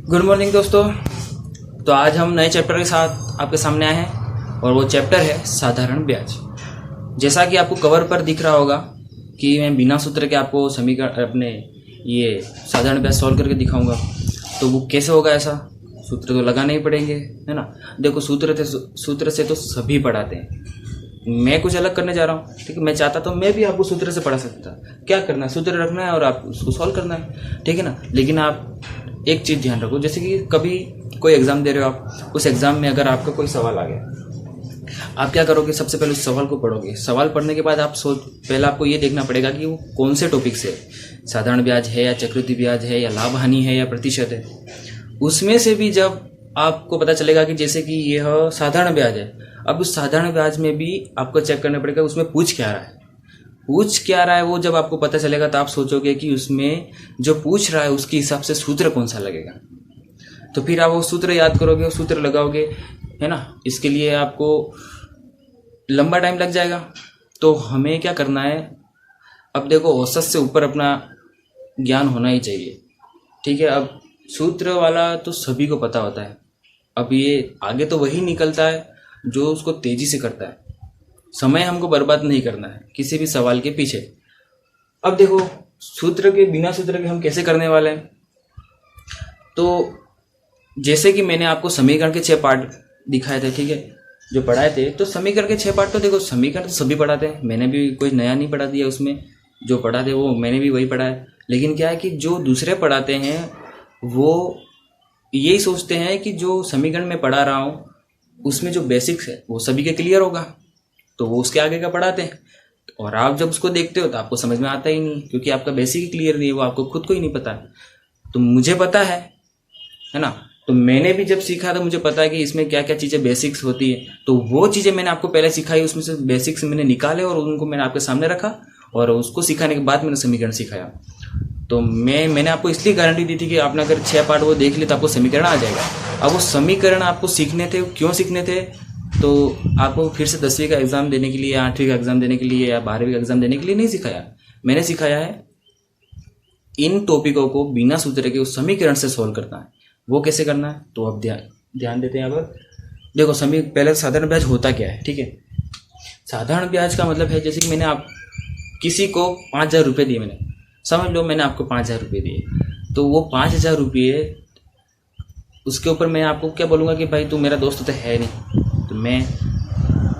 Good morning दोस्तों। तो आज हम नए चैप्टर के साथ आपके सामने आए हैं और वो चैप्टर है साधारण ब्याज। जैसा कि आपको कवर पर दिख रहा होगा कि मैं बिना सूत्र के आपको समीकरण अपने ये साधारण ब्याज सॉल्व करके दिखाऊंगा। तो वो कैसे होगा? ऐसा सूत्र तो लगाने ही पड़ेंगे, है ना। देखो सूत्र से तो सभी पढ़ाते हैं। मैं कुछ अलग करने जा रहा हूँ, ठीक है। मैं चाहता तो मैं भी आपको सूत्र से पढ़ा सकता। क्या करना है, सूत्र रखना है और आप उसको सॉल्व करना है, ठीक है ना। लेकिन आप एक चीज़ ध्यान रखो, जैसे कि कभी कोई एग्जाम दे रहे हो आप, उस एग्जाम में अगर आपका कोई सवाल आ गया, आप क्या करोगे? सबसे पहले उस सवाल को पढ़ोगे। सवाल पढ़ने के बाद पहले आपको ये देखना पड़ेगा कि वो कौन से टॉपिक से, साधारण ब्याज है या चक्रवृद्धि ब्याज है या लाभ हानि है या प्रतिशत है। उसमें से भी जब आपको पता चलेगा कि जैसे कि यह साधारण ब्याज है, अब उस साधारण ब्याज में भी आपको चेक करना पड़ेगा उसमें पूछ क्या रहा है। वो जब आपको पता चलेगा तो आप सोचोगे कि उसमें जो पूछ रहा है उसके हिसाब से सूत्र कौन सा लगेगा। तो फिर आप वो सूत्र याद करोगे, वो सूत्र लगाओगे, है ना। इसके लिए आपको लंबा टाइम लग जाएगा। तो हमें क्या करना है, अब देखो औसत से ऊपर अपना ज्ञान होना ही चाहिए, ठीक है। अब सूत्र वाला तो सभी को पता होता है। अब ये आगे तो वही निकलता है जो उसको तेजी से करता है। समय हमको बर्बाद नहीं करना है किसी भी सवाल के पीछे। अब देखो बिना सूत्र के हम कैसे करने वाले हैं। तो जैसे कि मैंने आपको समीकरण के 6 पार्ट दिखाए थे, ठीक है, जो पढ़ाए थे। तो समीकरण के 6 पार्ट तो देखो, समीकरण तो सभी पढ़ाते हैं। मैंने भी कोई नया नहीं पढ़ा दिया उसमें, जो पढ़ाते वो मैंने भी वही पढ़ा है। लेकिन क्या है कि जो दूसरे पढ़ाते हैं वो यही सोचते हैं कि जो समीकरण में पढ़ा रहा हूँ उसमें जो बेसिक्स है वो सभी के क्लियर होगा, तो वो उसके आगे का पढ़ाते हैं। और आप जब उसको देखते हो तो आपको समझ में आता ही नहीं, क्योंकि आपका बेसिक ही क्लियर नहीं है, वो आपको खुद को ही नहीं पता। तो मुझे पता है ना। तो मैंने भी जब सीखा था मुझे पता है कि इसमें क्या क्या चीज़ें बेसिक्स होती है। तो वो चीज़ें मैंने आपको पहले सिखाई, उसमें से बेसिक्स मैंने निकाले और उनको मैंने आपके सामने रखा, और उसको सिखाने के बाद मैंने समीकरण सिखाया। तो मैंने आपको इसलिए गारंटी दी थी कि आपने अगर 6 पार्ट वो देख लिए तो आपको समीकरण आ जाएगा। अब वो समीकरण आपको सीखने थे, क्यों सीखने थे? तो आपको फिर से 10वीं का एग्जाम देने के लिए या 8वीं का एग्जाम देने के लिए या 12वीं का एग्जाम देने के लिए नहीं सिखाया। मैंने सिखाया है इन टॉपिकों को बिना सूत्र के उस समीकरण से सोल्व करना है। वो कैसे करना है तो अब ध्यान देते हैं। अब देखो पहले साधारण ब्याज होता क्या है, ठीक है। साधारण ब्याज का मतलब है, जैसे कि मैंने आप किसी को 5,000 रुपये दिए, मैंने समझ लो मैंने आपको 5,000 रुपये दिए, तो वो 5,000 रुपये उसके ऊपर मैं आपको क्या बोलूँगा कि भाई तू मेरा दोस्त तो है नहीं, तो मैं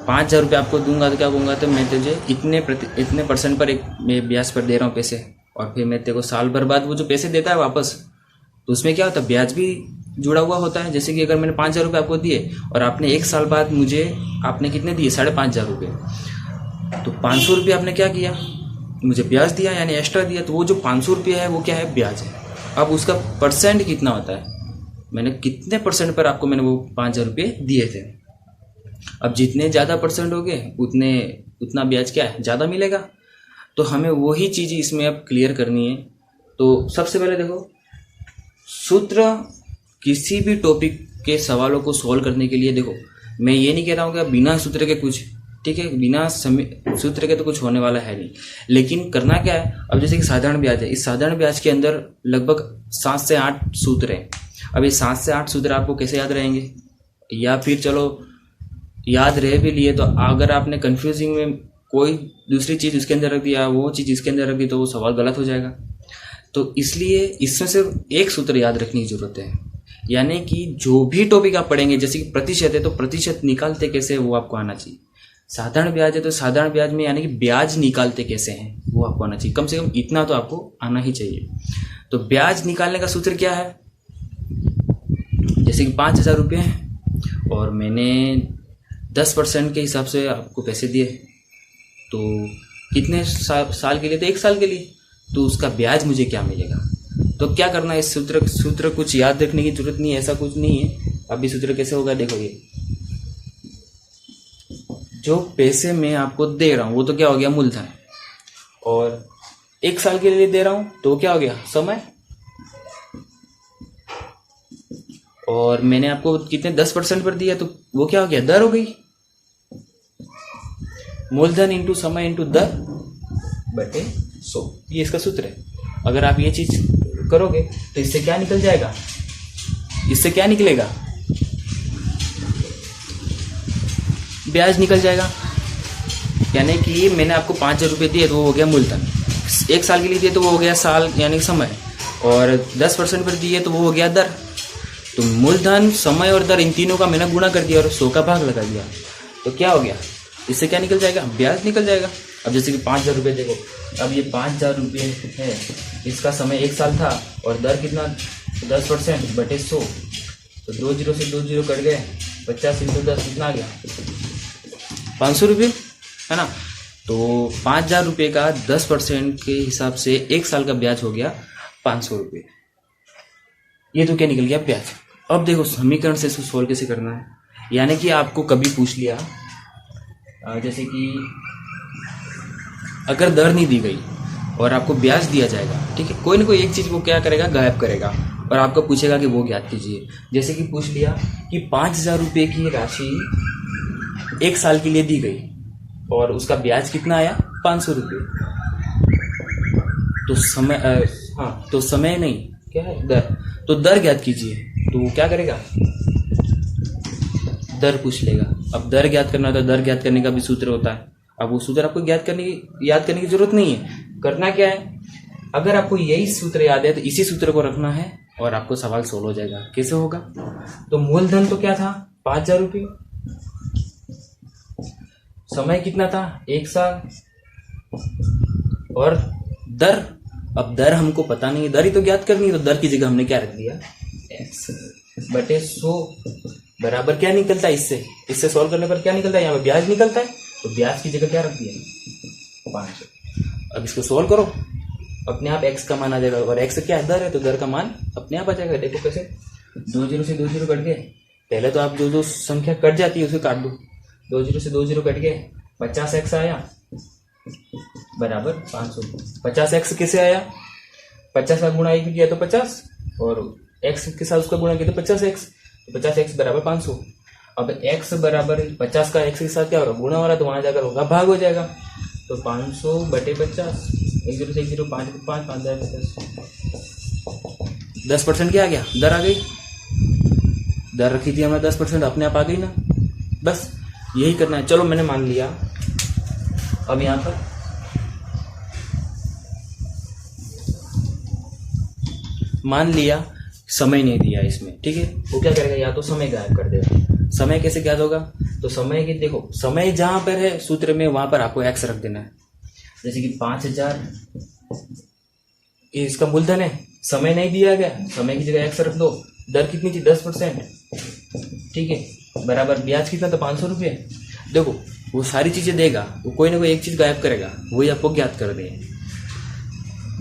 5,000 रुपये आपको दूंगा तो क्या कहूँगा, तो मैं तुझे इतने % पर एक मैं ब्याज पर दे रहा हूँ पैसे, और फिर मैं तेरे को साल भर बाद वो जो पैसे देता है वापस, तो उसमें क्या होता है, ब्याज भी जुड़ा हुआ होता है। जैसे कि अगर मैंने 5,000 रुपये आपको दिए और आपने 1 साल बाद मुझे आपने कितने दिए, 5,500 रुपये, तो 500 रुपये आपने क्या किया, मुझे ब्याज दिया, यानी एक्स्ट्रा दिया। तो वो जो 500 रुपये है वो क्या है, ब्याज है। अब उसका % कितना होता है, मैंने कितने % पर आपको मैंने वो 5,000 रुपये दिए थे। अब जितने ज़्यादा % हो गए उतना ब्याज क्या है, ज़्यादा मिलेगा। तो हमें वही चीज़ इसमें अब क्लियर करनी है। तो सबसे पहले देखो, सूत्र किसी भी टॉपिक के सवालों को सॉल्व करने के लिए, देखो मैं ये नहीं कह रहा हूँ कि बिना सूत्र के कुछ, ठीक है, बिना सूत्र के तो कुछ होने वाला है नहीं। लेकिन करना क्या है, अब जैसे कि साधारण ब्याज है, इस साधारण ब्याज के अंदर लगभग 7 से 8 सूत्र हैं। अब ये 7 से 8 सूत्र आपको कैसे याद रहेंगे, या फिर चलो याद रह भी लिए तो अगर आपने कंफ्यूजिंग में कोई दूसरी चीज़ उसके अंदर रख दिया, वो चीज़ इसके अंदर रख दी, तो वो सवाल गलत हो जाएगा। तो इसलिए इसमें सिर्फ एक सूत्र याद रखने की जरूरत है, यानी कि जो भी टॉपिक आप पढ़ेंगे, जैसे कि प्रतिशत है तो प्रतिशत निकालते कैसे वो आपको आना चाहिए। साधारण ब्याज है तो साधारण ब्याज में यानी कि ब्याज निकालते कैसे हैं वो आपको आना चाहिए। कम से कम इतना तो आपको आना ही चाहिए। तो ब्याज निकालने का सूत्र क्या है, जैसे कि 5,000 रुपये हैं और मैंने 10% के हिसाब से आपको पैसे दिए, तो कितने साल के लिए, तो 1 साल के लिए, तो उसका ब्याज मुझे क्या मिलेगा। तो क्या करना है, इस सूत्र कुछ याद रखने की जरूरत नहीं है, ऐसा कुछ नहीं है। अभी सूत्र कैसे होगा, देखो ये जो पैसे मैं आपको दे रहा हूँ वो तो क्या हो गया, मूलधन, और 1 साल के लिए दे रहा हूँ तो क्या हो गया, समय, और मैंने आपको कितने 10% पर दिया तो वो क्या हो गया, दर हो गई। मूलधन इंटू समय इंटू दर बटे 100, ये इसका सूत्र है। अगर आप ये चीज करोगे तो इससे क्या निकल जाएगा, इससे क्या निकलेगा, ब्याज निकल जाएगा। यानी कि मैंने आपको 5,000 रुपये दिए तो वो हो गया मूलधन, 1 साल के लिए दिए तो वो हो गया साल यानी समय, और 10% पर दिए तो वो हो गया दर। तो मूलधन, समय और दर, इन तीनों का मैंने गुणा कर दिया और 100 का भाग लगा दिया, तो क्या हो गया, इससे क्या निकल जाएगा, ब्याज निकल जाएगा। अब जैसे कि 5,000 रुपये देखो, अब ये 5,000 रुपये है, इसका समय 1 साल था और दर कितना, 10% बटे 100, तो 2 जीरो से 2 जीरो कट गए, 50 × 10 कितना आ गया, 500 रुपये, है ना। तो 5,000 रुपये का 10% के हिसाब से 1 साल का ब्याज हो गया 500 रुपये। ये तो क्या निकल गया, ब्याज। अब देखो समीकरण से इसको सोल्व कैसे करना है। यानी कि आपको कभी पूछ लिया, जैसे कि अगर दर नहीं दी गई और आपको ब्याज दिया जाएगा, ठीक है, कोई ना कोई एक चीज़ वो क्या करेगा, गायब करेगा और आपको पूछेगा कि वो ज्ञात कीजिए। जैसे कि पूछ लिया कि 5,000 रुपये की राशि 1 साल के लिए दी गई और उसका ब्याज कितना आया, 500 रुपये। तो समय तो समय नहीं, क्या है, दर। तो दर ज्ञात कीजिए, तो वो क्या करेगा, दर पूछ लेगा। अब दर ज्ञात करना होता है, दर ज्ञात करने का भी सूत्र होता है। अब वो सूत्र आपको याद करने की जरूरत नहीं है। करना क्या है, अगर आपको यही सूत्र याद है तो इसी सूत्र को रखना है और आपको सवाल सोल्व हो जाएगा। कैसे होगा, तो मूलधन तो क्या था, 5,000 रुपये, समय कितना था, 1 साल, और दर, अब दर हमको पता नहीं है, दर ही तो ज्ञात करनी है, तो दर की जगह हमने क्या रख दिया, x बटे 100 बराबर क्या निकलता है, इससे सॉल्व करने पर क्या निकलता है, यहाँ पे ब्याज निकलता है, तो ब्याज की जगह क्या रख दिया, 500। अब इसको सॉल्व करो, अपने आप x का मान आ जाएगा, और x क्या है, दर है, तो दर का मान अपने आप आ जाएगा। देखो कैसे, 2 जीरो से 2 जीरो कट गए, पहले तो आप जो संख्या कट जाती है उसे काट दो, 2 जीरो से 2 जीरो कट गए, 50x आया बराबर 500। 50x कैसे आया, 50 का गुणा 1 किया तो 50, और x के साथ उसका गुणा किया तो 50x, तो 50x बराबर 500। अब x बराबर 50 का x के साथ क्या हो रहा है, गुणा हो रहा है, तो वहां जाकर होगा भाग हो जाएगा, तो 500 बटे 50, 1 जीरो से 1 जीरो, 5 5 5 10% क्या आ गया, दर आ गई। दर रखी थी हमने 10%, अपने आप आ गई ना, बस यही करना है। चलो मैंने मान लिया, अब यहां पर मान लिया समय नहीं दिया इसमें, ठीक है, वो क्या करेगा, या तो समय गायब कर देगा। समय कैसे ज्ञात होगा, तो समय की देखो, समय जहां पर है सूत्र में वहां पर आपको x रख देना है। जैसे कि 5,000 इसका मूलधन है, समय नहीं दिया गया, समय की जगह x रख दो, दर कितनी थी, 10%, ठीक है, बराबर ब्याज कितना था, 500 रुपये। देखो वो सारी चीजें देगा, वो कोई ना कोई एक चीज गायब करेगा, वही आपको ज्ञात कर दे।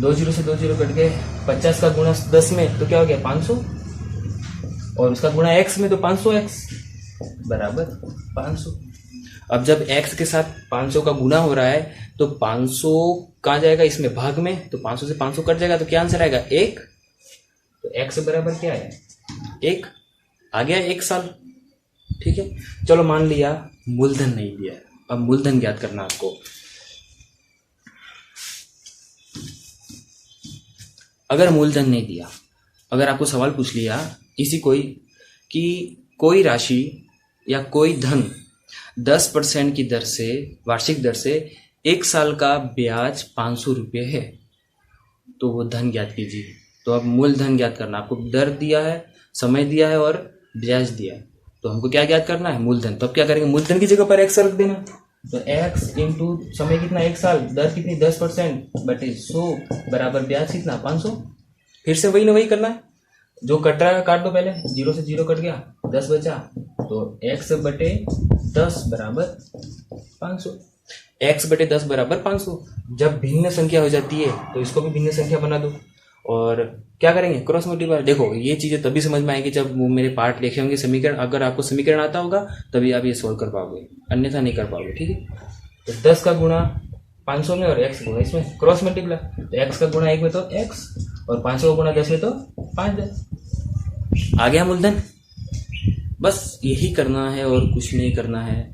2 जीरो से 2 जीरो कट गए, 50 का गुणा 10 में तो क्या हो गया, 500, और उसका गुणा x में तो 500x बराबर 500। अब जब x के साथ 500 का गुणा हो रहा है तो 500 कहाँ जाएगा, इसमें भाग में, तो 500 से 500 कट जाएगा, तो क्या आंसर आएगा, 1। तो x बराबर क्या है, 1 आ गया, 1 साल, ठीक है। चलो मान लिया मूलधन नहीं दिया, अब मूलधन ज्ञात करना आपको। अगर मूलधन नहीं दिया, अगर आपको सवाल पूछ लिया इसी कोई राशि या कोई धन 10% की दर से, वार्षिक दर से 1 साल का ब्याज 500 रुपये है, तो वो धन ज्ञात कीजिए। तो अब मूलधन ज्ञात करना, आपको दर दिया है, समय दिया है और ब्याज दिया है, तो हमको क्या ज्ञात करना है, मूलधन। तो अब क्या करेंगे, मूलधन की जगह पर x रख देना, तो x इंटू समय कितना, 1 साल, दर कितनी, 10% बटे 100 बराबर ब्याज कितना, 500। फिर से वही ना वही करना है, जो कट रहा है काट दो, पहले 0 से 0 कट गया, 10 बचा, तो x बटे 10 बराबर 500। x बटे 10 बराबर 500। जब भिन्न संख्या हो जाती है तो इसको भी भिन्न संख्या बना दो, और क्या करेंगे, क्रॉस मल्टीप्लाई। देखो ये चीजें तभी समझ में आएगी जब वो मेरे पार्ट लिखे होंगे समीकरण, अगर आपको समीकरण आता होगा तभी आप ये सोल्व कर पाओगे, अन्यथा नहीं कर पाओगे, ठीक है। तो 10 का गुणा 500 में और x गुणा इसमें, क्रॉस मल्टीप्लाई, तो x का गुणा 1 में तो x, और 500 का गुणा 10 में तो 5 आ गया मूलधन। बस यही करना है और कुछ नहीं करना है।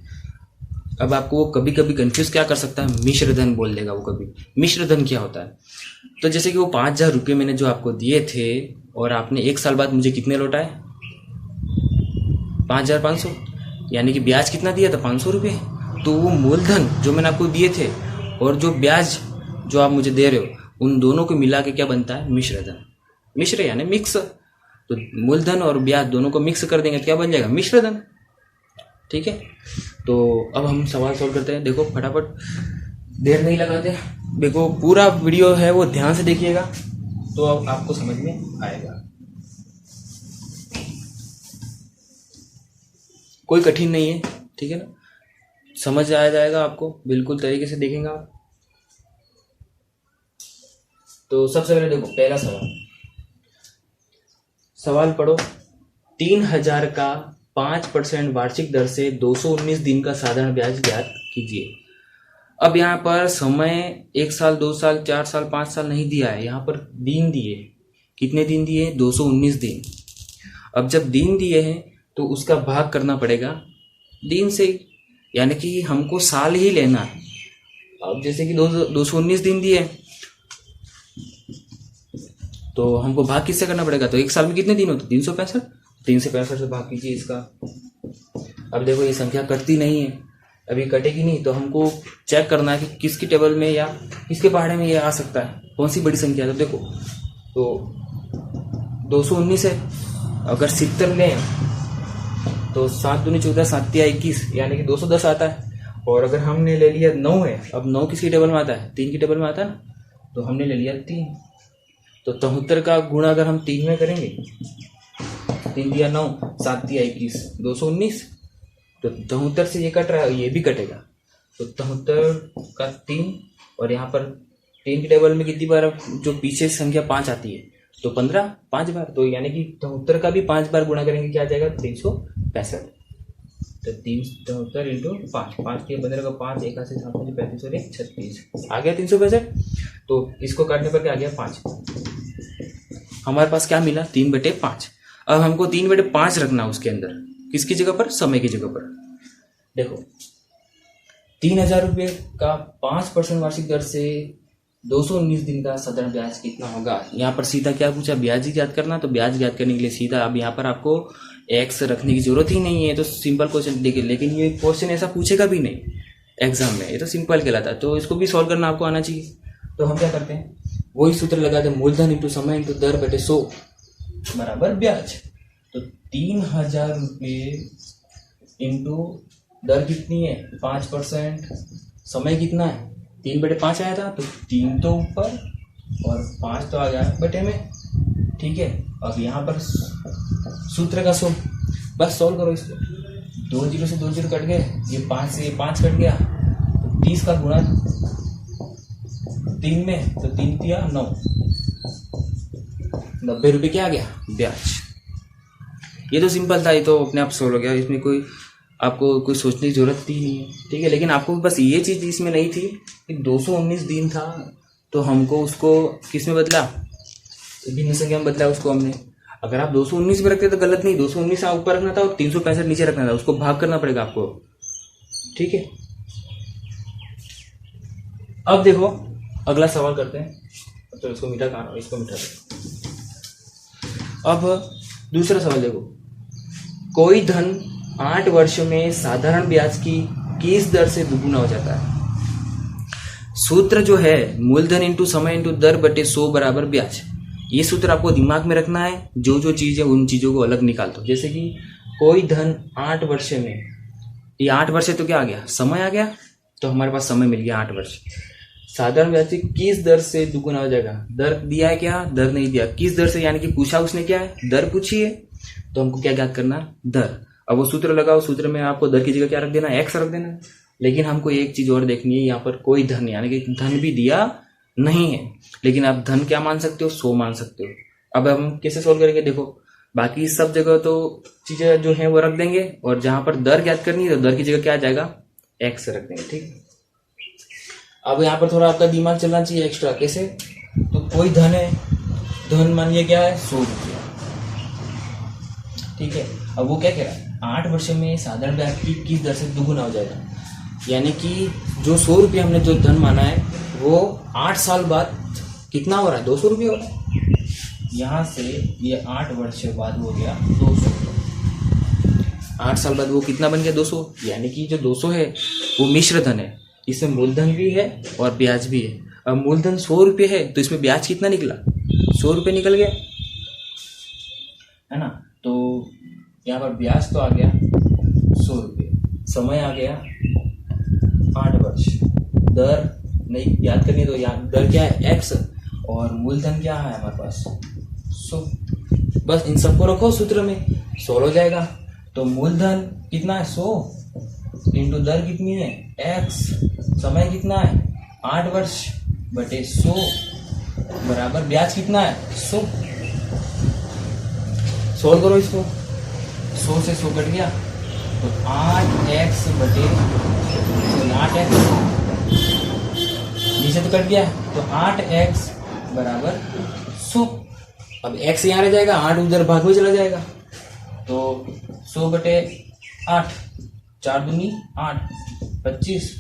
अब आपको वो कभी कभी कंफ्यूज क्या कर सकता है, मिश्र धन बोल देगा वो कभी। मिश्र धन क्या होता है, तो जैसे कि वो 5,000 रुपये मैंने जो आपको दिए थे और आपने 1 साल बाद मुझे कितने लौटाए, 5,500, यानी कि ब्याज कितना दिया था 500 रुपये। तो वो मूलधन जो मैंने आपको दिए थे और जो ब्याज जो आप मुझे दे रहे हो, उन दोनों को मिला के क्या बनता है, मिश्र धन। मिश्र यानी मिक्स, तो मूलधन और ब्याज दोनों को मिक्स कर देंगे तो क्या बन जाएगा, मिश्र धन। ठीक है, तो अब हम सवाल सॉल्व करते हैं। देखो फटाफट, देर नहीं लगाते। देखो पूरा वीडियो है वो ध्यान से देखिएगा तो अब आपको समझ में आएगा। कोई कठिन नहीं है, ठीक है ना, समझ आ जाएगा आपको, बिल्कुल तरीके से देखेंगे आप। तो सबसे पहले देखो पहला सवाल पढ़ो। 3,000 का 5% वार्षिक दर से 219 दिन का साधारण ब्याज ज्ञात कीजिए। अब यहाँ पर समय 1 साल 2 साल 4 साल 5 साल नहीं दिया है, यहाँ पर दिन दिए। कितने दिन दिए, 219 दिन। अब जब दिन दिए हैं तो उसका भाग करना पड़ेगा दिन से, यानी कि हमको साल ही लेना है। अब जैसे कि 219 दिन दिए तो हमको भाग किससे करना पड़ेगा, तो 1 साल में कितने दिन होते, 365। 365 से भाग कीजिए इसका। अब देखो ये संख्या कटती नहीं है, अभी कटेगी नहीं, तो हमको चेक करना है कि किसकी टेबल में या किसके पहाड़े में ये आ सकता है, कौन सी बड़ी संख्या है। तो देखो तो 219 है, अगर 70 लें तो 7 दूनी 14 7 या 21, यानी कि 210 आता है। और अगर हमने ले लिया 9 है, अब 9 किसकी टेबल में आता है, 3 की टेबल में आता है ना, तो हमने ले लिया 3। तो 73 का गुणा अगर हम 3 में करेंगे, 3 दिया 9, 7 दिया 21, 219। तो 73 से ये कट रहा है, ये भी कटेगा। तो 73 का 3, और यहाँ पर 3 की टेबल में कितनी बार जो पीछे संख्या 5 आती है, तो 15 5 बार, तो यानी कि 73 का भी 5 बार गुणा करेंगे, क्या आ जाएगा 365। तो 73 इंटू 5, 5 के 15 का 5, 1 से 7 35 और 1 36 आ गया 365। तो इसको काटने पर क्या आ गया 5। हमारे पास क्या मिला 3/5। अब हमको 3/5 रखना उसके अंदर, किसकी जगह पर, समय की जगह पर। देखो 3,000 रुपये का 5% वार्षिक दर से 219 दिन का साधारण ब्याज कितना होगा। यहाँ पर सीधा क्या पूछा, ब्याज ही ज्ञात करना। तो ब्याज ज्ञात करने के लिए सीधा अब यहाँ पर आपको एक्स रखने की जरूरत ही नहीं है, तो सिंपल क्वेश्चन देखिए। लेकिन ये क्वेश्चन ऐसा पूछेगा भी नहीं एग्जाम में, ये तो सिंपल कहलाता है, तो इसको भी सॉल्व करना आपको आना चाहिए। तो हम क्या करते हैं, वही सूत्र लगाते हैं, मूलधन इंटू समय इंटू दर बटे 100 बराबर ब्याज। तो 3,000 रुपये इंटू दर कितनी है 5%, समय कितना है 3/5 आया था, तो 3 तो ऊपर और 5 तो आ गया बटे में। ठीक है, अब यहाँ पर सूत्र का 100, बस सॉल्व करो इसको। 2 0 से 2 0 कट गए, ये 5 से ये 5 कट गया, तो 30 का गुणा 3 में, तो 3 दिया 9, 90 रुपये क्या आ गया ब्याज। ये तो सिंपल था, ये तो अपने आप सॉल्व हो गया, इसमें कोई आपको कोई सोचने की जरूरत ही नहीं है। ठीक है, लेकिन आपको बस ये चीज इसमें नहीं थी कि 219 दिन था, तो हमको उसको किस में बदला, भिन्न संख्या में बदला उसको हमने। अगर आप 219 में रखते तो गलत नहीं, 219 ऊपर रखना था और 365 नीचे रखना था, उसको भाग करना पड़ेगा आपको। ठीक है, अब देखो अगला सवाल करते हैं। तो इसको मीठा खाना, इसको मीठा दे। अब दूसरा सवाल देखो, कोई धन 8 वर्ष में साधारण ब्याज की किस दर से दुगुना हो जाता है। सूत्र जो है मूलधन इंटू समय इंटू दर बटे 100 बराबर ब्याज। ये सूत्र आपको दिमाग में रखना है, जो जो चीज है उन चीजों को अलग निकाल दो। जैसे कि कोई धन 8 वर्ष में, ये 8 वर्ष है तो क्या आ गया, समय आ गया, तो हमारे पास समय मिल गया 8 वर्ष। साधारण ब्याज किस दर से दुगुना हो जाएगा, दर दिया है क्या, दर नहीं दिया, किस दर से, यानी कि पूछा उसने क्या है, दर पूछी है, तो हमको क्या ज्ञात करना, दर। अब वो सूत्र लगाओ, सूत्र में आपको दर की जगह क्या रख देना, एक्स रख देना। लेकिन हमको एक चीज और देखनी है, यहाँ पर कोई धन यानी कि धन भी दिया नहीं है, लेकिन आप धन क्या मान सकते हो, 100 मान सकते हो। अब हम कैसे सोल्व करेंगे, देखो बाकी सब जगह तो चीजें जो है वो रख देंगे, और जहां पर दर ज्ञात करनी है तो दर की जगह क्या आ जाएगा, एक्स रख देंगे। ठीक, अब यहाँ पर थोड़ा आपका दिमाग चलना चाहिए एक्स्ट्रा। कैसे, तो कोई धन है, धन मानिए क्या है 100 रुपया। ठीक है, अब वो क्या कह रहा है, 8 वर्ष में साधारण ब्याज की किस दर से दुगुना हो जाएगा, यानी कि जो 100 रुपया हमने जो धन माना है वो 8 साल बाद कितना हो रहा है, 200 रुपये हो रहा है। यहाँ से ये 8 वर्ष बाद हो गया 200। 8 साल बाद वो कितना बन गया 200, यानी कि जो 200 है वो मिश्र धन है, इसमें मूलधन भी है और ब्याज भी है। अब मूलधन 100 रुपये है तो इसमें ब्याज कितना निकला, 100 रुपये निकल गया है ना। तो यहाँ पर ब्याज तो आ गया 100 रुपये, समय आ गया 8 वर्ष, दर नहीं याद करनी तो यहाँ दर क्या है x और मूलधन क्या है हमारे पास 100। बस इन सबको रखो सूत्र में, 100 हो जाएगा। तो मूलधन कितना है 100 इंटू दर कितनी है x, समय कितना है 8 वर्ष बटे 100 बराबर ब्याज कितना है 100। सोल्व करो इसको, 100 से 100 कट गया तो 8x बटे 8x नीचे तो कट गया तो 8x बराबर 100। अब x यहाँ रह जाएगा, 8 उधर भाग में चला जाएगा तो 100 बटे 8, 4 दूनी 8, 25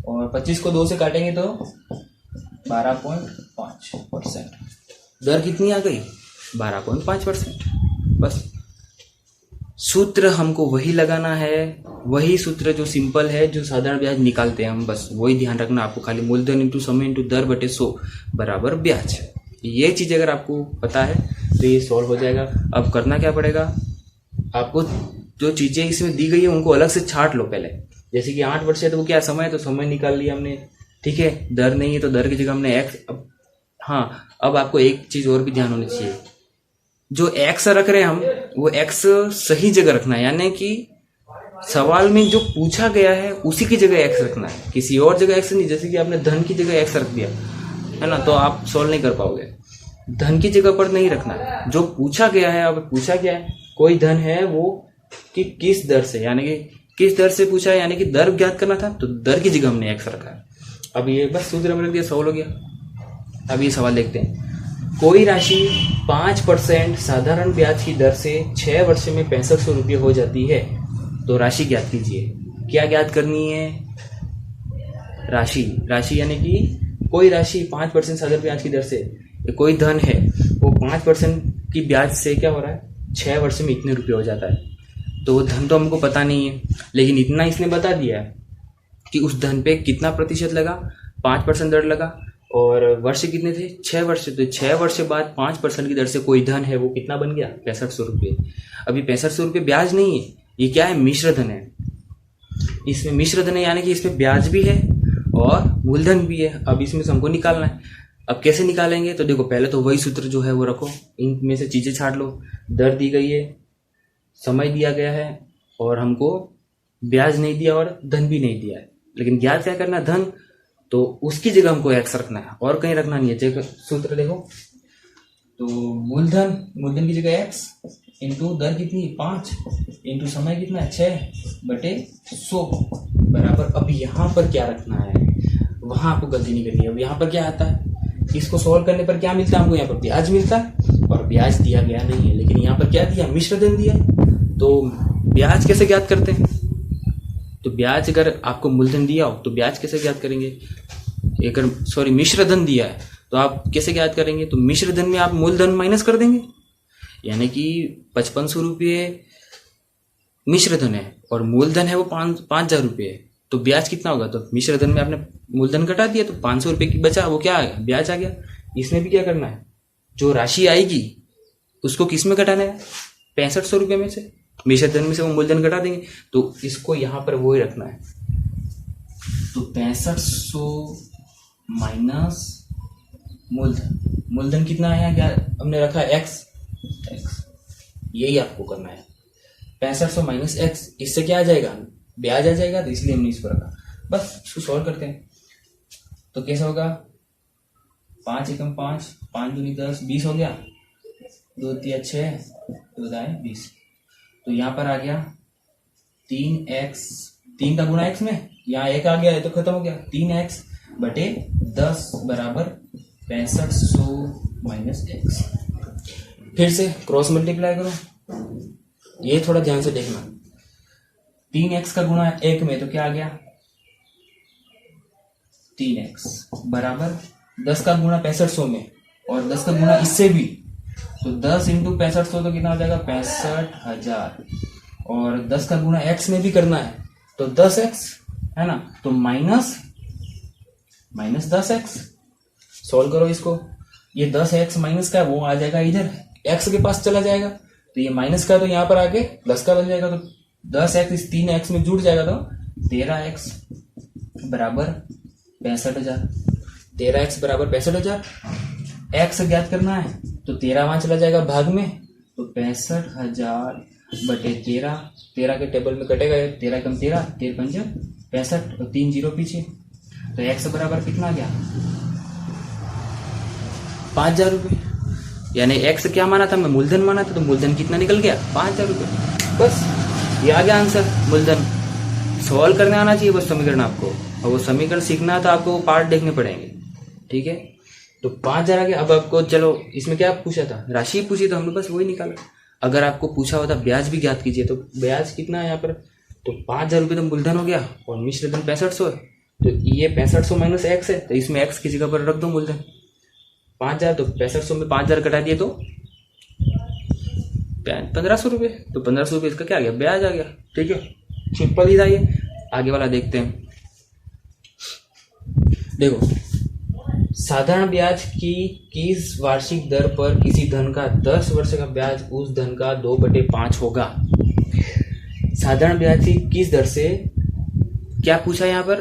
और 25 को 2 से काटेंगे तो 12.5%। दर कितनी आ गई 12.5%। बस सूत्र हमको वही लगाना है, वही सूत्र जो सिंपल है, जो साधारण ब्याज निकालते हैं हम, बस वही ध्यान रखना आपको। खाली मूलधन इंटू समय इंटू दर बटे 100 बराबर ब्याज। ये चीज अगर आपको पता है तो ये सॉल्व हो जाएगा। अब करना क्या पड़ेगा, आपको जो चीजें इसमें दी गई है उनको अलग से छांट लो पहले। जैसे कि 8 वर्ष है तो वो क्या समय है, तो समय निकाल लिया हमने, ठीक है। दर नहीं है तो दर की जगह हमने एक्स। अब आपको एक चीज और भी ध्यान होनी चाहिए, जो एक्स रख रहे हैं हम वो एक्स सही जगह रखना है, यानी कि सवाल में जो पूछा गया है उसी की जगह एक्स रखना है, किसी और जगह एक्स नहीं। जैसे कि आपने धन की जगह एक्स रख दिया है ना, तो आप सॉल्व नहीं कर पाओगे। धन की जगह पर नहीं रखना है, जो पूछा गया है। अब पूछा गया है कोई धन है वो कि किस दर से, यानी कि किस दर से पूछा है, यानी कि दर ज्ञात करना था तो दर की जगह हमने एक्स रखा है। अब ये बस सूत्र में रख दिया, सॉल्व हो गया। अब ये सवाल देखते हैं, कोई राशि 5% साधारण ब्याज की दर से 6 वर्ष में 6500 रुपये हो जाती है तो राशि ज्ञात कीजिए। क्या ज्ञात करनी है, राशि यानी कि कोई राशि 5% साधारण ब्याज की दर से, कोई धन है वो 5% की ब्याज से क्या हो रहा है 6 वर्ष में इतने रुपये हो जाता है। तो वो धन तो हमको पता नहीं है, लेकिन इतना इसने बता दिया है कि उस धन पे कितना प्रतिशत लगा, 5% दर लगा, और वर्ष कितने थे 6 वर्ष। तो 6 वर्ष बाद 5% की दर से कोई धन है वो कितना बन गया 6500 रुपये। अभी 6500 रुपये ब्याज नहीं है, ये क्या है मिश्र धन है। इसमें मिश्र धन है यानी कि इसमें ब्याज भी है और मूलधन भी है। अब इसमें से हमको निकालना है। अब कैसे निकालेंगे, तो देखो पहले तो वही सूत्र जो है वो रखो, इनमें से चीजें छाट लो। दर दी गई है, समय दिया गया है और हमको ब्याज नहीं दिया और धन भी नहीं दिया है, लेकिन ज्ञात क्या करना धन, तो उसकी जगह हमको एक्स रखना है और कहीं रखना नहीं है। सूत्र देखो तो मूलधन की जगह एक्स इंटू दर कितनी 5 इंटू समय कितना 6 बटे 100 बराबर। अब यहाँ पर क्या रखना है, वहां आपको गलती नहीं करनी है। अब यहाँ पर क्या आता है, इसको सॉल्व करने पर क्या मिलता है हमको, यहाँ पर ब्याज मिलता है और ब्याज दिया गया नहीं है, लेकिन यहाँ पर क्या दिया मिश्र धन दिया है। तो ब्याज कैसे ज्ञात करते हैं, तो ब्याज अगर आपको मूलधन दिया हो तो ब्याज कैसे ज्ञात करेंगे, अगर मिश्र धन दिया है तो आप कैसे ज्ञात करेंगे, तो मिश्र धन में आप मूलधन माइनस कर देंगे, यानी कि 5500 रुपये मिश्र धन है और मूलधन है वो 5000 रुपये है, तो ब्याज कितना होगा, तो मिश्र धन में आपने मूलधन घटा दिया तो 500 रुपये की बचा, वो क्या आ गया ब्याज आ गया। इसमें भी क्या करना है, जो राशि आएगी उसको किस में घटाना है 6500 रुपये में से, मिश्र धन में से वो मूलधन घटा देंगे, तो इसको यहाँ पर वो ही रखना है। तो 6500 माइनस मूलधन कितना है, क्या हमने रखा है एक्स, यही आपको करना है। 6500 माइनस एक्स, इससे क्या आ जाएगा ब्याज आ जाएगा, तो इसलिए हमने इसको रखा। बस इसको सॉल्व करते हैं तो कैसा होगा, 5 एकम 5, 5 दूनी 10, 20 हो गया, 2 तिया 6, 2 दाएं 20। तो यहाँ पर आ गया 3x, 3 का गुणा x में, यहाँ 1 आ गया है तो खत्म हो गया, 3x बटे 10 बराबर 6500 माइनस एक्स। फिर से क्रॉस मल्टीप्लाई करो, ये थोड़ा ध्यान से देखना। 3x का गुणा 1 में तो क्या आ गया 3x बराबर 10 का गुणा 6500 में और 10 का गुणा इससे भी, तो 10 इंटू 6500 तो कितना हो जाएगा 65000 और 10 का गुणा x में भी करना है तो 10x है ना, तो माइनस 10x। सॉल्व करो इसको, ये 10x माइनस का वो आ जाएगा इधर x के पास चला जाएगा, तो ये माइनस का तो यहाँ पर आके 10 का बन जाएगा, तो 10x इस 3x में जुड़ जाएगा तो 13x बराबर 65,000। 13x बराबर 65,000। x ज्ञात करना है तो 13 वहां चला जाएगा भाग में, तो 65,000 बटे 13। 13 के टेबल में कटेगा, 13 कम 13, 13 पंजे 65 और 3 जीरो पीछे, तो x बराबर कितना आ गया 5,000 रुपये। यानी x क्या माना था, मैं मूलधन माना था, तो मूलधन कितना निकल गया 5,000 रुपये। बस ये आ गया आंसर। मूलधन सॉल्व करने आना चाहिए बस समीकरण आपको, और वो समीकरण सीखना तो आपको पार्ट देखने पड़ेंगे, ठीक है। तो 5,000 आ गया। अब आपको चलो इसमें क्या पूछा था, राशि पूछी तो हमने बस वही निकाला। अगर आपको पूछा होता ब्याज भी ज्ञात कीजिए, तो ब्याज कितना है यहाँ पर, तो 5,000 रुपये तो मूलधन हो गया और मिश्र धन 6500 है, तो ये 6500 माइनस एक्स है, तो इसमें एक्स की जगह पर रख दो मूलधन 5,000, तो 6500 में 5,000 कटा दिए तो 1,500 रुपये, तो 1,500 रुपये इसका क्या आ गया ब्याज आ गया, ठीक है। सिंपल ही था ये। आगे वाला देखते हैं। देखो, साधारण ब्याज की किस वार्षिक दर पर किसी धन का 10 वर्ष का ब्याज उस धन का 2/5 होगा। साधारण ब्याज की किस दर से, क्या पूछा यहाँ पर,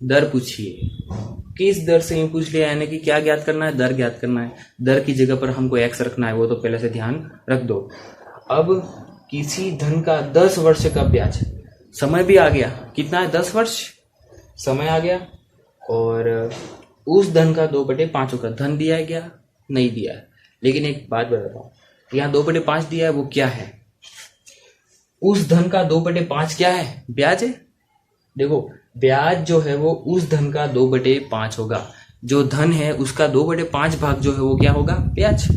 दर पूछिए, किस दर से ये पूछ लिया, यानी कि क्या ज्ञात करना है, दर ज्ञात करना है। दर की जगह पर हमको एक्स रखना है, वो तो पहले से ध्यान रख दो। अब किसी धन का 10 वर्ष का ब्याज, समय भी आ गया, कितना है 10 वर्ष समय आ गया, और उस धन का 2/5 होगा। धन दिया है क्या, नहीं दिया है, लेकिन एक बात बताता हूँ, यहाँ 2/5 दिया है, वो क्या है, उस धन का 2/5 क्या है, ब्याज है। देखो ब्याज जो है वो उस धन का 2/5 होगा, जो धन है उसका 2/5 भाग जो है वो क्या होगा, ब्याज।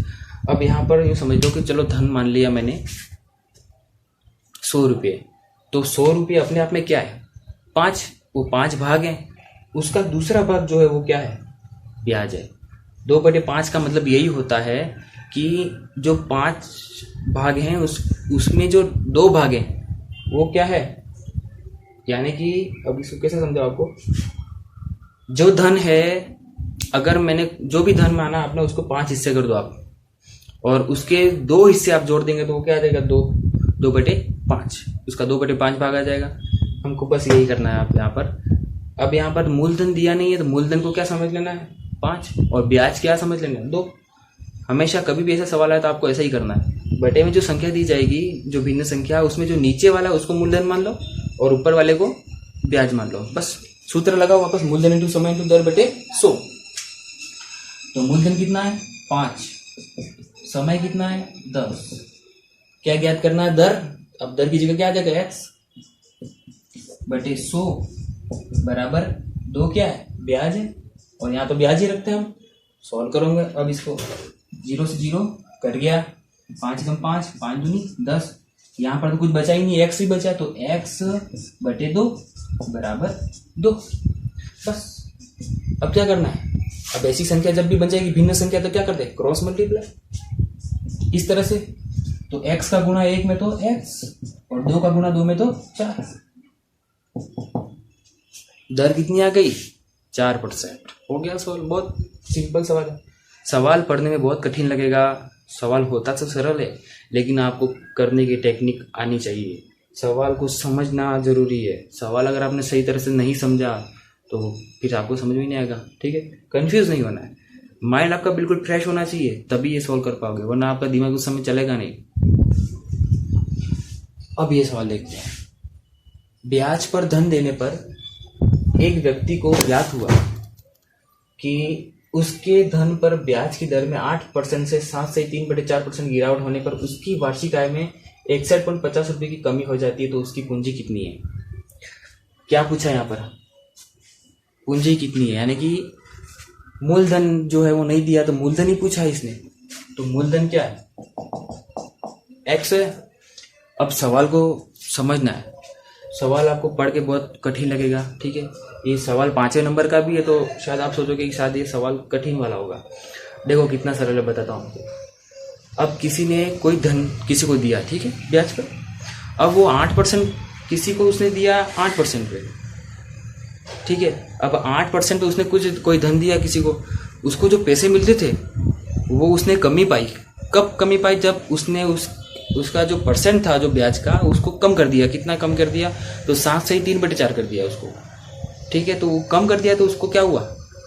अब यहाँ पर यूँ समझ लो कि चलो धन मान लिया मैंने 100 रुपये, तो 100 रुपये अपने आप में क्या है 5, वो 5 भाग हैं, उसका दूसरा भाग जो है वो क्या है, ब्याज है। 2/5 का मतलब यही होता है कि जो 5 भाग हैं उसमें जो 2 भाग हैं वो क्या है, यानी कि अब इसको कैसे समझाओ आपको, जो धन है, अगर मैंने जो भी धन माना आपने उसको 5 हिस्से कर दो आप, और उसके 2 हिस्से आप जोड़ देंगे तो वो क्या आ जाएगा 2/5, उसका 2/5 भाग आ जाएगा। हमको बस यही करना है आप यहाँ पर। अब यहाँ पर मूलधन दिया नहीं है, तो मूलधन को क्या समझ लेना है 5, और ब्याज क्या समझ लेना है 2। हमेशा कभी भी ऐसा सवाल आए तो आपको ऐसा ही करना है। बटे में जो संख्या दी जाएगी, जो भिन्न संख्या है, उसमें जो नीचे वाला है उसको मूलधन मान लो और ऊपर वाले को ब्याज मान लो। बस सूत्र लगाओ वापस, मूलधन इंटू समय इंटू दर बटे 100। तो मूलधन कितना है 5, समय कितना है 10, क्या ज्ञात करना है दर। अब दर की जगह क्या आ जाएगा x बटे 100 बराबर 2 क्या है ब्याज है, और यहाँ तो ब्याज ही रखते हैं हम। सॉल्व करोगे अब इसको, 0 से 0 कर गया, 5 कम 5, 5 दूनी 10, यहाँ पर तो कुछ बचा ही नहीं, x भी बचा, तो x बटे 2 बराबर 2। बस अब क्या करना है, अब ऐसी संख्या जब भी बन जाएगी भिन्न संख्या तो क्या करते हैं क्रॉस मल्टीप्लाई इस तरह से। तो x का गुणा 1 में तो x, और 2 का गुणा 2 में तो 4। दर कितनी आ गई 4%। हो गया सवाल, बहुत सिंपल सवाल है। सवाल पढ़ने में बहुत कठिन लगेगा, सवाल होता तो सरल है, लेकिन आपको करने की टेक्निक आनी चाहिए। सवाल को समझना जरूरी है। सवाल अगर आपने सही तरह से नहीं समझा तो फिर आपको समझ में नहीं आएगा, ठीक है। कंफ्यूज नहीं होना है, माइंड आपका बिल्कुल फ्रेश होना चाहिए, तभी ये सॉल्व कर पाओगे, वरना आपका दिमाग उस समय चलेगा नहीं। अब ये सवाल देखते हैं। ब्याज पर धन देने पर एक व्यक्ति को ज्ञात हुआ कि उसके धन पर ब्याज की दर में 8% से 7 से 3/4% गिरावट होने पर उसकी वार्षिक आय में 61.50 रुपये की कमी हो जाती है, तो उसकी पूंजी कितनी है। क्या पूछा यहाँ पर, पूंजी कितनी है, यानी कि मूलधन जो है वो नहीं दिया, तो मूलधन ही पूछा है इसने, तो मूलधन क्या है x है। अब सवाल को समझना है, सवाल आपको पढ़ के बहुत कठिन लगेगा, ठीक है। ये सवाल 5वें नंबर का भी है, तो शायद आप सोचोगे कि शायद ये सवाल कठिन वाला होगा। देखो कितना सरल है, बताता हूँ आपको। अब किसी ने कोई धन किसी को दिया, ठीक है, ब्याज पर। अब वो 8% किसी को उसने दिया 8% पे, ठीक है। अब 8% पे उसने कोई धन दिया किसी को, उसको जो पैसे मिलते थे वो उसने कमी पाई। कब कमी पाई? जब उसने उसका जो परसेंट था जो ब्याज का उसको कम कर दिया। कितना कम कर दिया? तो 7 से ही 3/4 कर दिया उसको, ठीक है। तो वो कम कर दिया तो उसको क्या हुआ?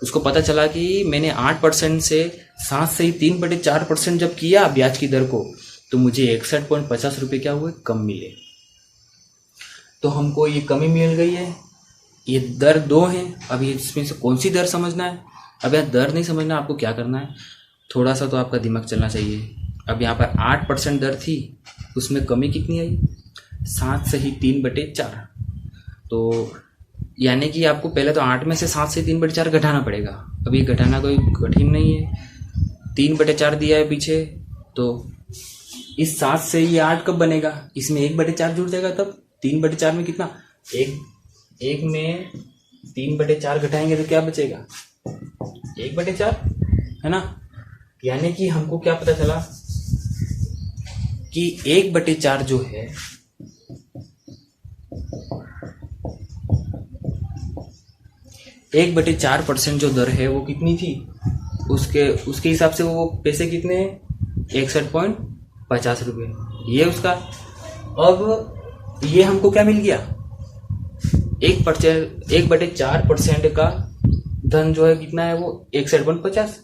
उसको पता चला कि मैंने 8% से 7 से ही 3/4% जब किया ब्याज की दर को, तो मुझे 61.50 रुपये क्या हुए? कम मिले। तो हमको ये कमी मिल गई है। ये दर 2 है। अब इसमें से कौन सी दर समझना है? अब यहाँ दर नहीं समझना, आपको क्या करना है, थोड़ा सा तो आपका दिमाग चलना चाहिए। अब यहाँ पर 8% दर थी, उसमें कमी कितनी आई? 7 से ही 3/4। तो यानी कि आपको पहले तो 8 में से 7 से 3/4 घटाना पड़ेगा। अब ये घटाना कोई कठिन नहीं है। 3/4 दिया है पीछे, तो इस 7 से ये 8 कब बनेगा? इसमें 1/4 जुड़ जाएगा, तब 3/4 में कितना? एक में 3/4 घटाएंगे तो क्या बचेगा? 1/4, है ना। यानी कि हमको क्या पता चला कि 1/4 जो है, एक बटे 4% जो दर है वो कितनी थी? उसके हिसाब से वो पैसे कितने हैं? 61.50 रुपये, ये उसका। अब ये हमको क्या मिल गया? 1/4% का धन जो है कितना है? वो 61.50।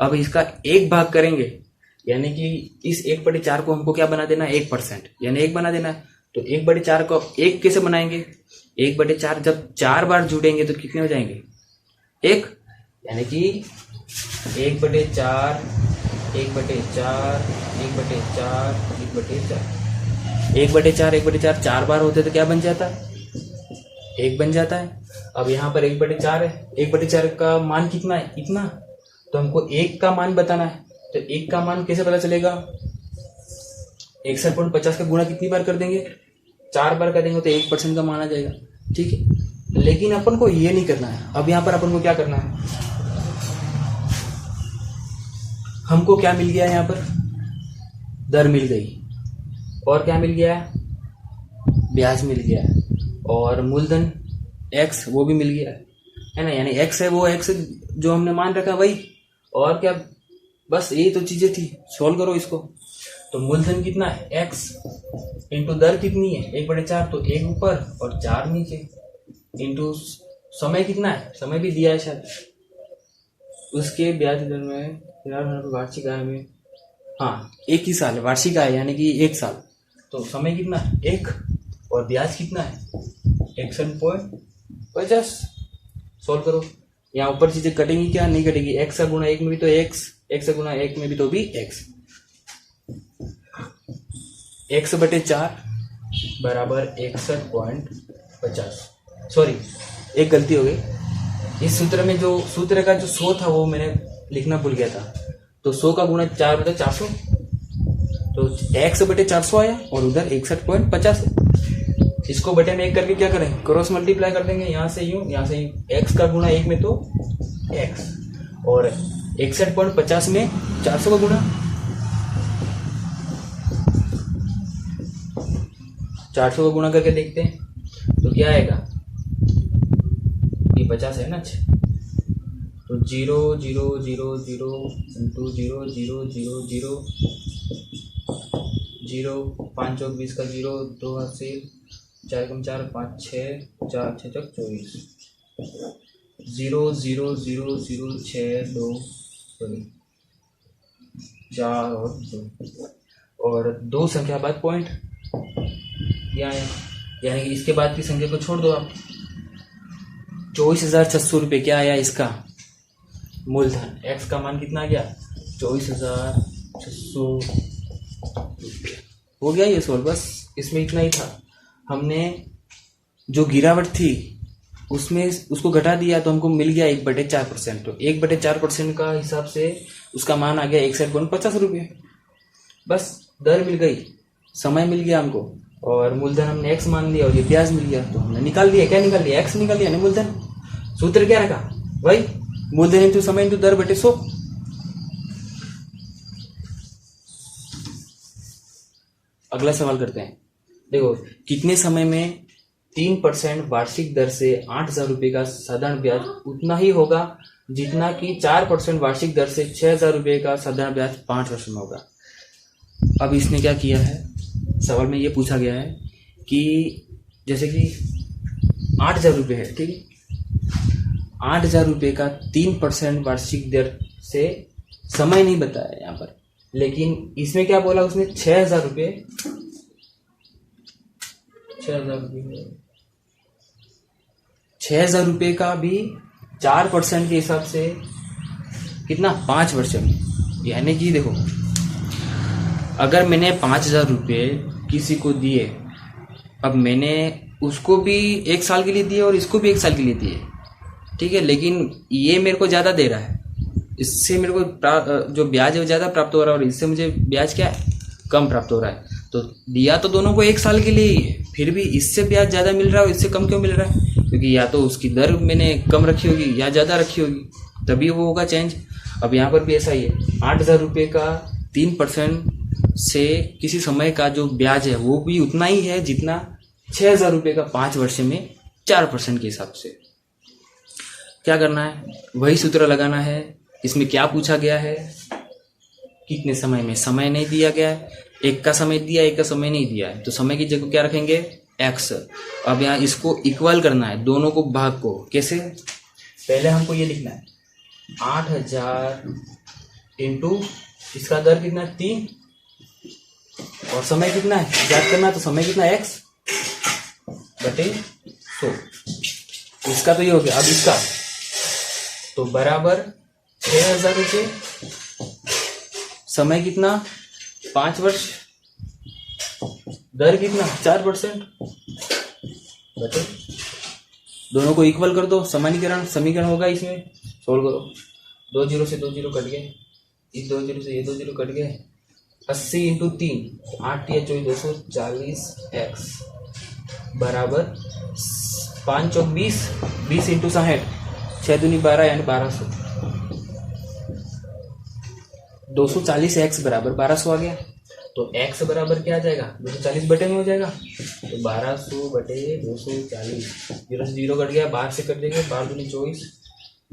अब इसका 1 भाग करेंगे, यानी कि इस 1/4 को हमको क्या बना देना है? 1%, यानी 1 बना देना है। तो 1/4 को 1 कैसे बनाएंगे? 1/4 जब 4 बार जुड़ेंगे तो कितने हो जाएंगे? 1, यानी कि 1/4 1/4 1/4 1/4 1/4 4 बार होते तो क्या बन जाता? 1 बन जाता है। अब यहाँ पर 1/4 है, 1/4 का मान कितना है? इतना। तो हमको 1 का मान बताना है, तो 1 का मान कैसे पता चलेगा? 61.50 का गुणा कितनी बार कर देंगे? 4 बार कर देंगे तो 1% का मान आ जाएगा, ठीक है। लेकिन अपन को ये नहीं करना है। अब यहाँ पर अपन को क्या करना है? हमको क्या मिल गया? यहाँ पर दर मिल गई, और क्या मिल गया? ब्याज मिल गया, और मूलधन x वो भी मिल गया, है ना। यानी x है वो x जो हमने मान रखा वही, और क्या, बस यही तो चीजें थी। सोल्व करो इसको। तो मूलधन कितना है? x इंटू दर कितनी है? 1/4, तो 1 ऊपर और 4 नीचे, इंटू समय कितना है? समय भी दिया है शायद। उसके ब्याज दर में वार्षिक आय में, हाँ 1 ही साल है, वार्षिक आय यानी कि 1 साल। तो समय कितना है? 1, और ब्याज कितना है? 61.50। सोल्व करो। यहाँ ऊपर चीजें कटेंगी क्या? नहीं कटेगी। x का गुणा 1 में भी तो x का गुणा 1 में भी तो भी x। x/4 बराबर 61.50। सॉरी, एक गलती हो गई। इस सूत्र में जो सूत्र का जो 100 था वो मैंने लिखना भूल गया था। तो 100 का गुणा 4/400, तो x/400 आया, और उधर 61.50। इसको बटे में 1 करके क्या करें? क्रॉस मल्टीप्लाई कर देंगे। यहाँ से यूं, यहाँ से यूं। x का गुणा 1 में तो x, और 61.50 में 400 का गुणा, 400 का गुणा करके देखते हैं तो क्या आएगा? ये 50 है ना। तो 0 0 0 0 इंटू 0 0 0 0 0 5 चौक 20 का 0, 2 80, 4 कम 4 5 6 4 6 चौक 24, 0 0 0 0 6 2 4 और 2, और 2 संख्या बाद पॉइंट यहाँ है, यानी कि इसके बाद की संख्या को छोड़ दो आप। 24,600 रुपये क्या आया इसका? मूलधन। x का मान कितना आ गया? 24,600 हो गया ये सोल्व। बस इसमें इतना ही था। हमने जो गिरावट थी उसमें उसको घटा दिया तो हमको मिल गया 1/4%। तो 1/4% का हिसाब से उसका मान आ गया 61.50 रुपये। बस दर मिल गई, समय मिल गया हमको, और मूलधन हमने x मान लिया, और ये ब्याज मिल गया। तो हमने निकाल लिया। क्या निकाल लिया? x निकाल लिया ना मूलधन। सूत्र क्या रखा भाई? मूलधन इंटू समय इंटू दर बटे 100। अगला सवाल करते हैं। देखो कितने समय में 3% वार्षिक दर से 8,000 रुपये का साधारण ब्याज उतना ही होगा जितना कि 4% वार्षिक दर से 6,000 रुपये का साधारण ब्याज 5 वर्ष में होगा। अब इसने क्या किया है, सवाल में ये पूछा गया है कि जैसे कि 8,000 रुपये है, ठीक है, 8,000 रुपये का 3% वार्षिक दर से समय नहीं बताया यहाँ पर, लेकिन इसमें क्या बोला उसने 6,000 रुपये, 6,000 रुपये का भी 4% के हिसाब से कितना 5 वर्ष में। यानी कि देखो अगर मैंने 5,000 रुपये किसी को दिए, अब मैंने उसको भी 1 साल के लिए दिए और इसको भी 1 साल के लिए दिए, ठीक है, लेकिन ये मेरे को ज़्यादा दे रहा है, इससे मेरे को जो ब्याज है वो ज़्यादा प्राप्त हो रहा है और इससे मुझे ब्याज क्या है कम प्राप्त हो रहा है। तो दिया तो दोनों को 1 साल के लिए ही है, फिर भी इससे ब्याज ज़्यादा मिल रहा है और इससे कम क्यों मिल रहा है? क्योंकि या तो उसकी दर मैंने कम रखी होगी या ज़्यादा रखी होगी, तभी वो होगा चेंज। अब यहाँ पर भी ऐसा ही है, 8,000 रुपये का 3% से किसी समय का जो ब्याज है वो भी उतना ही है जितना 6,000 रुपये का 5 वर्ष में 4% के हिसाब से। क्या करना है, वही सूत्र लगाना है। इसमें क्या पूछा गया है, कितने समय में, समय नहीं दिया गया है, एक का समय दिया एक का समय नहीं दिया है, तो समय की जगह क्या रखेंगे x। अब यहाँ इसको इक्वल करना है, दोनों को भाग को। कैसे, पहले हमको ये लिखना है 8,000 इंटू इसका दर कितना है 3 और समय कितना है याद करना, तो समय कितना x बटे 100, इसका तो ये हो गया। अब इसका तो बराबर 6,000 रुपये, समय कितना 5 वर्ष, दर कितना 4% बटे, दोनों को इक्वल कर दो, समीकरण होगा इसमें, सोल्व करो। 2 0 से 2 0 कट गए, इस 2 0 से ये 2 0 कट गए, 80 इंटू 3 8 या 240 x बराबर 5 चौक 20, 20 इंटू 60, 6 दूनी 12 यानी 1200, 240 x बराबर 1200 आ गया। तो x बराबर क्या आ जाएगा 240 बटे में हो जाएगा, तो 1200 बटे 240, 0 से 0 कट गया, 12 से कट देंगे, 12 दूनी 24,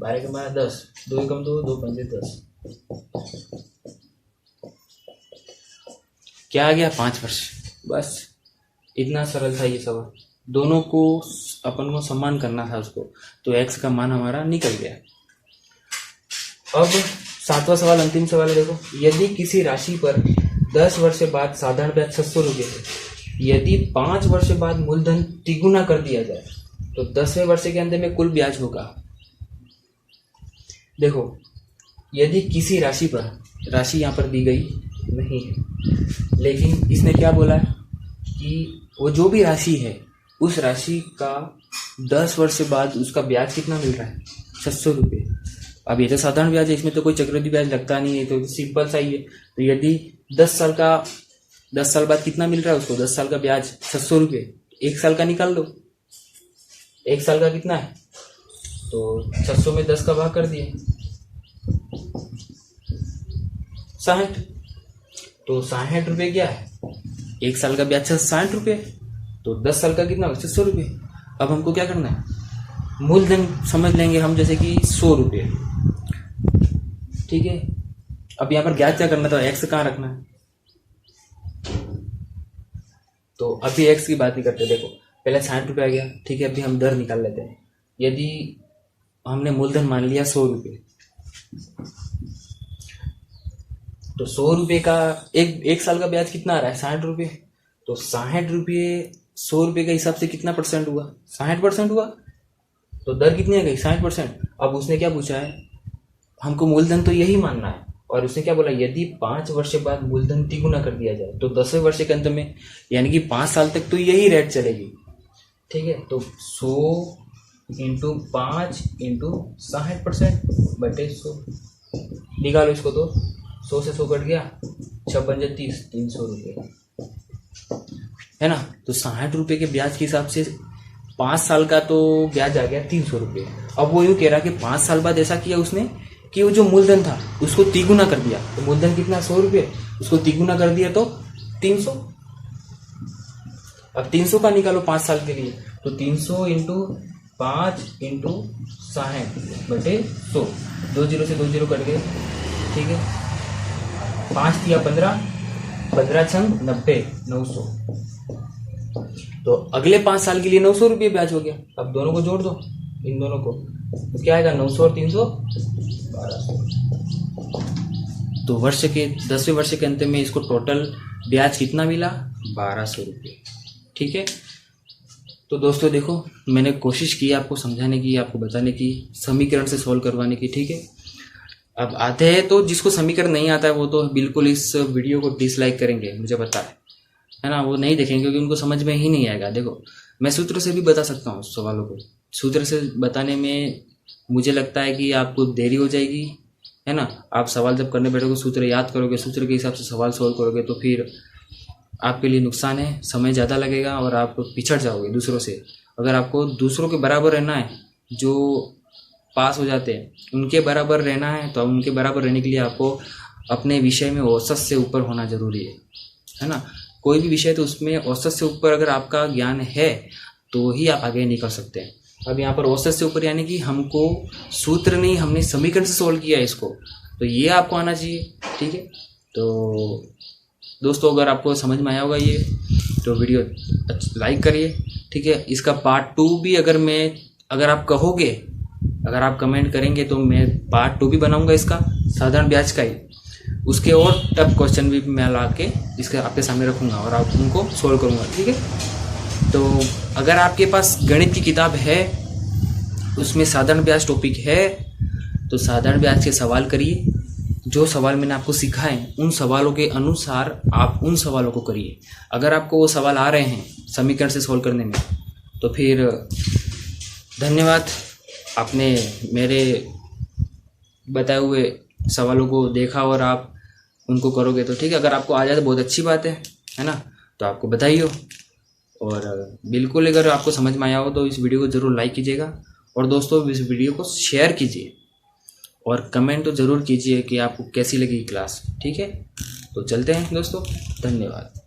12 के 12 10, 2 कम 2 2 5 10, क्या आ गया 5 वर्ष। बस इतना सरल था ये सवाल, दोनों को अपन को सम्मान करना था उसको, तो x का मान हमारा निकल गया। अब 7वां सवाल, अंतिम सवाल है। देखो, यदि किसी राशि पर 10 वर्ष बाद साधारण ब्याज 600 रुपये है, यदि 5 वर्ष बाद मूलधन तिगुना कर दिया जाए तो 10वें वर्ष के अंत में कुल ब्याज होगा। देखो, यदि किसी राशि पर, राशि यहाँ पर दी गई नहीं है, लेकिन इसने क्या बोला है कि वो जो भी राशि है उस राशि का 10 वर्ष बाद उसका ब्याज कितना मिल रहा है 600 रुपये। अब ये तो साधारण ब्याज है, इसमें तो कोई चक्रवृद्धि ब्याज लगता नहीं है, तो सिंपल सा ही है। तो यदि 10 साल बाद कितना मिल रहा है उसको, 10 साल का ब्याज 600 रुपये, 1 साल का निकाल दो, 1 साल का कितना है, तो 600 में 10 का भाग कर दिए 60, तो 60 रुपये क्या है, 1 साल का ब्याज 60 रुपये, तो 10 साल का कितना 600 रुपये। अब हमको क्या करना है, मूलधन समझ लेंगे हम, जैसे कि 100 रुपये, ठीक है। अब यहाँ पर ज्ञात क्या करना था, x कहाँ रखना है, तो अभी x की बात नहीं करते। देखो पहले 60 रुपये आ गया, ठीक है, अभी हम दर निकाल लेते हैं। यदि हमने मूलधन मान लिया 100 रुपये, तो 100 रुपये का एक साल का ब्याज कितना आ रहा है 60 रुपये, तो 60 रुपये 100 रुपये के हिसाब से कितना परसेंट हुआ, 60% हुआ, तो दर कितनी आ गई 60%। अब उसने क्या पूछा है, हमको मूलधन तो यही मानना है, और उसने क्या बोला, यदि 5 वर्ष बाद मूलधन तिगुना कर दिया जाए तो 10वें वर्ष के अंत में, यानी कि 5 साल तक तो यही रेट चलेगी, ठीक है। तो 100 इंटू 5 इंटू 60% बटे 100, निकालो इसको, तो 100 से 100 कट गया, 6 पंजे 30, 300 रुपये है ना। तो 60 रुपये के ब्याज के हिसाब से 5 साल का तो ब्याज आ गया 300 रुपये। अब वो यूँ कह रहा कि 5 साल बाद ऐसा किया उसने कि वो जो मूलधन था उसको तिगुना कर दिया, तो मूलधन कितना 100 रुपये, उसको तिगुना कर दिया तो 300, अब 300 का निकालो 5 साल के लिए, तो 300 इंटू 5 इंटू 60/100, 2 जीरो से 2 जीरो कट गए, ठीक है। 5 तिया 15, 15 छंग 90, 900। तो अगले 5 साल के लिए 900 रुपये ब्याज हो गया। अब दोनों को जोड़ दो, इन दोनों को, तो क्या आएगा 900 और 300, 1200। तो वर्ष के 10वें वर्ष के अंत में इसको टोटल ब्याज कितना मिला, 1200 रुपये, ठीक है। तो दोस्तों देखो, मैंने कोशिश की आपको समझाने की, आपको बताने की, समीकरण से सॉल्व करवाने की, ठीक है। अब आते हैं तो जिसको समीकरण नहीं आता है वो तो बिल्कुल इस वीडियो को डिसलाइक करेंगे, मुझे पता है ना, वो नहीं देखेंगे क्योंकि उनको समझ में ही नहीं आएगा। देखो, मैं सूत्र से भी बता सकता हूँ सवालों को, सूत्र से बताने में मुझे लगता है कि आपको देरी हो जाएगी, है ना। आप सवाल जब करने बैठोगे, सूत्र याद करोगे, सूत्र के हिसाब से सवाल सॉल्व करोगे, तो फिर आपके लिए नुकसान है, समय ज़्यादा लगेगा और आप पिछड़ जाओगे दूसरों से। अगर आपको दूसरों के बराबर रहना है, जो पास हो जाते हैं उनके बराबर रहना है, तो उनके बराबर रहने के लिए आपको अपने विषय में औसत से ऊपर होना जरूरी है ना। कोई भी विषय तो उसमें औसत से ऊपर अगर आपका ज्ञान है तो ही आप आगे निकल सकते हैं। अब यहाँ पर औसत से ऊपर यानी कि हमको सूत्र नहीं, हमने समीकरण से सोल्व किया है इसको, तो ये आपको आना चाहिए, ठीक है। तो दोस्तों अगर आपको समझ में आया होगा ये, तो वीडियो लाइक करिए, ठीक है। इसका पार्ट 2 भी अगर आप कहोगे, अगर आप कमेंट करेंगे तो मैं पार्ट 2 भी बनाऊंगा इसका, साधारण ब्याज का ही। उसके और टफ क्वेश्चन भी मैं ला के इसके आपके सामने रखूंगा और आप उनको सोल्व करूंगा, ठीक है। तो अगर आपके पास गणित की किताब है, उसमें साधारण ब्याज टॉपिक है, तो साधारण ब्याज के सवाल करिए। जो सवाल मैंने आपको सिखाए उन सवालों के अनुसार आप उन सवालों को करिए। अगर आपको वो सवाल आ रहे हैं समीकरण से सोल्व करने में, तो फिर धन्यवाद, आपने मेरे बताए हुए सवालों को देखा और आप उनको करोगे तो ठीक है। अगर आपको आ जाए तो बहुत अच्छी बात है ना, तो आपको बधाई हो। और बिल्कुल अगर आपको समझ में आया हो तो इस वीडियो को ज़रूर लाइक कीजिएगा, और दोस्तों इस वीडियो को शेयर कीजिए, और कमेंट तो ज़रूर कीजिए कि आपको कैसी लगी क्लास, ठीक है। तो चलते हैं दोस्तों, धन्यवाद।